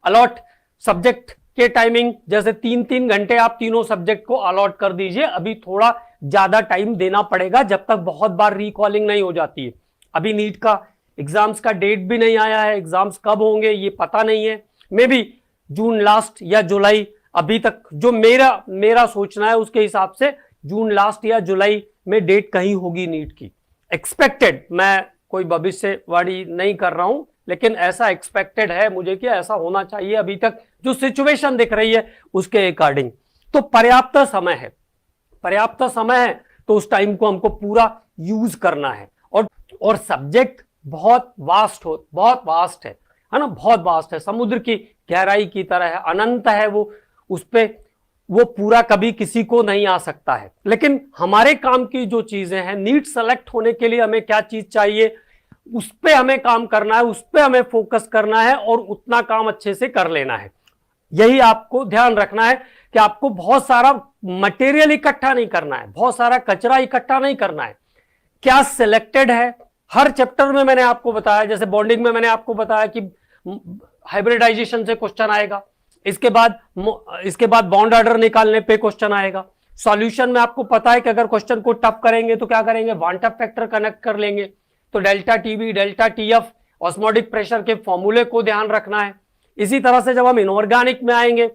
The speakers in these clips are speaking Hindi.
अलॉट सब्जेक्ट के टाइमिंग, जैसे 3-3 घंटे आप तीनों सब्जेक्ट को अलॉट कर दीजिए। अभी थोड़ा ज्यादा टाइम देना पड़ेगा जब तक बहुत बार रिकॉलिंग नहीं हो जाती है। अभी नीट का एग्जाम्स का डेट भी नहीं आया है, एग्जाम्स कब होंगे ये पता नहीं है, मे बी जून लास्ट या जुलाई। अभी तक जो मेरा सोचना है उसके हिसाब से जून लास्ट या जुलाई में डेट कहीं होगी नीट की, एक्सपेक्टेड। मैं कोई भविष्यवाणी नहीं कर रहा हूं, लेकिन ऐसा एक्सपेक्टेड है मुझे कि ऐसा होना चाहिए अभी तक जो सिचुएशन दिख रही है उसके अकॉर्डिंग। तो पर्याप्त समय है, पर्याप्त समय है, तो उस टाइम को हमको पूरा यूज करना है। और सब्जेक्ट बहुत वास्ट है ना, बहुत वास्ट है, समुद्र की गहराई की तरह है, अनंत है वो, उस पे वो पूरा कभी किसी को नहीं आ सकता है। लेकिन हमारे काम की जो चीजें हैं, नीट सेलेक्ट होने के लिए हमें क्या चीज चाहिए, उस पे हमें काम करना है, उस पे हमें फोकस करना है और उतना काम अच्छे से कर लेना है। यही आपको ध्यान रखना है कि आपको बहुत सारा मटेरियल इकट्ठा नहीं करना है, बहुत सारा कचरा इकट्ठा नहीं करना है। क्या सिलेक्टेड है हर चैप्टर में, मैंने आपको बताया, जैसे बॉन्डिंग में मैंने आपको बताया कि हाइब्रिडाइजेशन से क्वेश्चन आएगा, इसके बाद बॉन्ड ऑर्डर निकालने पे क्वेश्चन आएगा। सॉल्यूशन में आपको पता है कि अगर क्वेश्चन को टफ करेंगे तो क्या करेंगे, वन टफ फैक्टर कनेक्ट कर लेंगे, तो delta TB delta TF osmotic pressure के फॉर्मूले को ध्यान रखना है। इसी तरह से जब हम इनऑर्गेनिक में आएंगे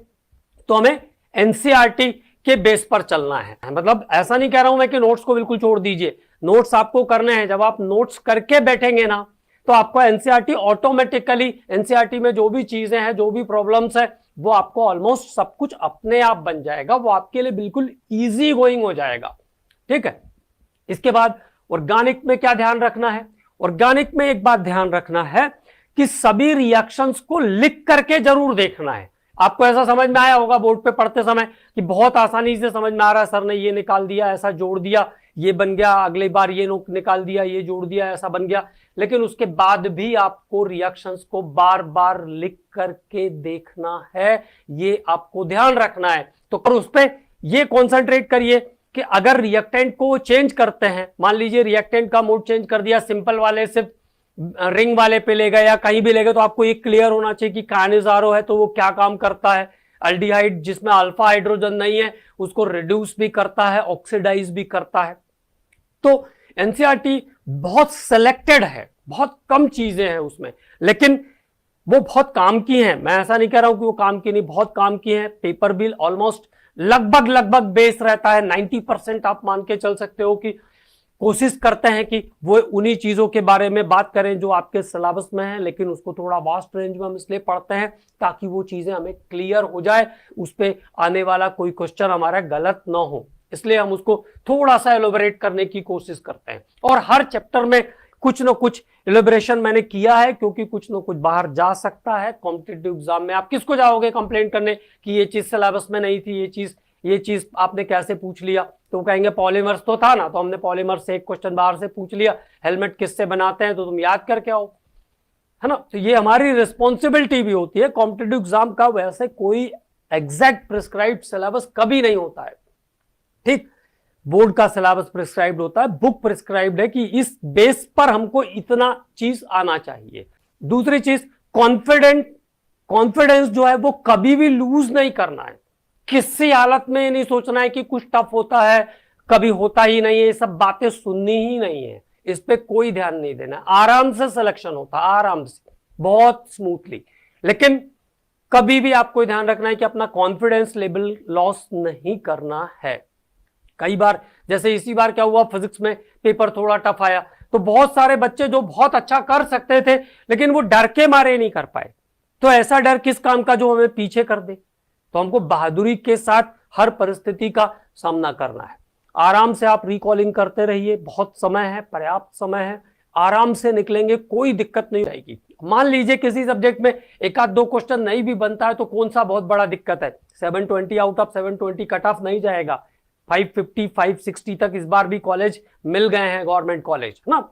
तो हमें एनसीईआरटी के बेस पर चलना है। मतलब ऐसा नहीं कह रहा हूं मैं कि नोट्स को बिल्कुल छोड़ दीजिए, नोट्स आपको करने हैं। जब आप नोट्स करके बैठेंगे ना तो आपको एनसीईआरटी ऑटोमेटिकली, एनसीईआरटी में जो भी चीजें हैं, जो भी प्रॉब्लम्स है, वो आपको ऑलमोस्ट सब कुछ अपने आप बन जाएगा, वो आपके लिए बिल्कुल इजी गोइंग हो जाएगा। ठीक है। इसके बाद ऑर्गेनिक में क्या ध्यान रखना है, ऑर्गेनिक में एक बात ध्यान रखना है कि सभी रिएक्शंस को लिख करके जरूर देखना है। आपको ऐसा समझ में आया होगा बोर्ड पे पढ़ते समय कि बहुत आसानी से समझ में आ रहा है, सर ने ये निकाल दिया, ऐसा जोड़ दिया, ये बन गया, अगली बार ये निकाल दिया, ये जोड़ दिया, ऐसा बन गया। लेकिन उसके बाद भी आपको रिएक्शंस को बार बार लिख करके देखना है, ये आपको ध्यान रखना है। तो उस पर ये कॉन्सेंट्रेट करिए कि अगर रिएक्टेंट को चेंज करते हैं, मान लीजिए रिएक्टेंट का मोड चेंज कर दिया, सिंपल वाले से रिंग वाले पे ले गए या कहीं भी ले गए, तो आपको ये क्लियर होना चाहिए कि काइनेजारो है तो वो क्या काम करता है। अल्डिहाइड जिसमें अल्फा हाइड्रोजन नहीं है उसको रिड्यूस भी करता है, ऑक्सीडाइज भी करता है। तो एनसीईआरटी बहुत सिलेक्टेड है, बहुत कम चीजें हैं उसमें, लेकिन वो बहुत काम की हैं। मैं ऐसा नहीं कह रहा हूं कि वो काम की नहीं, बहुत काम की हैं। पेपर बिल ऑलमोस्ट लगभग बेस रहता है, 90% आप मान के चल सकते हो कि कोशिश करते हैं कि वो उन्हीं चीजों के बारे में बात करें जो आपके सिलेबस में है, लेकिन उसको थोड़ा वास्ट रेंज में हम इसलिए पढ़ते हैं ताकि वो चीजें हमें क्लियर हो जाए, उस पर आने वाला कोई क्वेश्चन हमारा गलत ना हो, इसलिए हम उसको थोड़ा सा एलोबरेट करने की कोशिश करते हैं। और हर चैप्टर में कुछ ना कुछ एलोबरेशन मैंने किया है, क्योंकि कुछ ना कुछ बाहर जा सकता है कॉम्पिटिटिव एग्जाम में। आप किसको जाओगे कंप्लेंट करने कि ये चीज सिलेबस में नहीं थी, ये चीज आपने कैसे पूछ लिया, तो कहेंगे पॉलीमर्स तो था ना, तो हमने पॉलीमर्स से एक क्वेश्चन बाहर से पूछ लिया, हेलमेट किससे बनाते हैं तो तुम याद करके आओ, है ना। तो ये हमारी रिस्पॉन्सिबिलिटी भी होती है। कॉम्पिटिटिव एग्जाम का वैसे कोई एग्जैक्ट प्रिस्क्राइब्ड सिलेबस कभी नहीं होता है, ठीक। बोर्ड का सिलेबस प्रिस्क्राइब्ड होता है, बुक प्रिस्क्राइब्ड है कि इस बेस पर हमको इतना चीज आना चाहिए। दूसरी चीज कॉन्फिडेंस जो है वो कभी भी लूज नहीं करना है। किसी हालत में नहीं सोचना है कि कुछ टफ होता है, कभी होता ही नहीं है, ये सब बातें सुननी ही नहीं है, इस पे कोई ध्यान नहीं देना। आराम से सिलेक्शन होता है, आराम से, बहुत स्मूथली। लेकिन कभी भी आपको ध्यान रखना है कि अपना कॉन्फिडेंस लेवल लॉस नहीं करना है। कई बार जैसे इसी बार क्या हुआ, फिजिक्स में पेपर थोड़ा टफ आया, तो बहुत सारे बच्चे जो बहुत अच्छा कर सकते थे लेकिन वो डर के मारे नहीं कर पाए। तो ऐसा डर किस काम का जो हमें पीछे कर दे। तो हमको बहादुरी के साथ हर परिस्थिति का सामना करना है। आराम से आप रिकॉलिंग करते रहिए, बहुत समय है, पर्याप्त समय है, आराम से निकलेंगे, कोई दिक्कत नहीं आएगी। मान लीजिए किसी सब्जेक्ट में एक आध दो क्वेश्चन नहीं भी बनता है तो कौन सा बहुत बड़ा दिक्कत है, 720 आउट ऑफ 720 कट ऑफ नहीं जाएगा, 550 560 तक इस बार भी कॉलेज मिल गए हैं, गवर्नमेंट कॉलेज, है ना।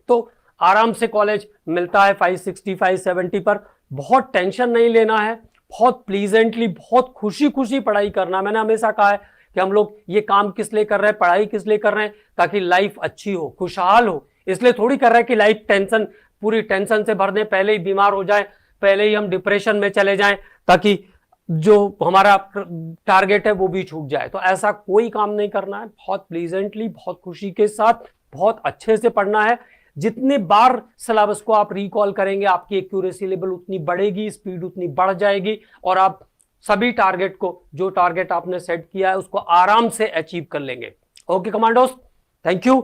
तो आराम से कॉलेज मिलता है 560 570 पर, बहुत टेंशन नहीं लेना है, बहुत प्लीजेंटली, बहुत खुशी खुशी पढ़ाई करना। मैंने हमेशा कहा है कि हम लोग ये काम किस लिए कर रहे हैं, पढ़ाई किस लिए कर रहे हैं, ताकि लाइफ अच्छी हो, खुशहाल हो। इसलिए थोड़ी कर रहे हैं कि लाइफ टेंशन, पूरी टेंशन से भरने, पहले ही बीमार हो जाए पहले ही हम डिप्रेशन में चले जाएं ताकि जो हमारा टारगेट है वो भी छूट जाए। तो ऐसा कोई काम नहीं करना है, बहुत प्लीजेंटली, बहुत खुशी के साथ, बहुत अच्छे से पढ़ना है। जितने बार सिलेबस को आप रिकॉल करेंगे आपकी एक्यूरेसी लेवल उतनी बढ़ेगी, स्पीड उतनी बढ़ जाएगी और आप सभी टारगेट को, जो टारगेट आपने सेट किया है उसको आराम से अचीव कर लेंगे। Okay commandos, thank you.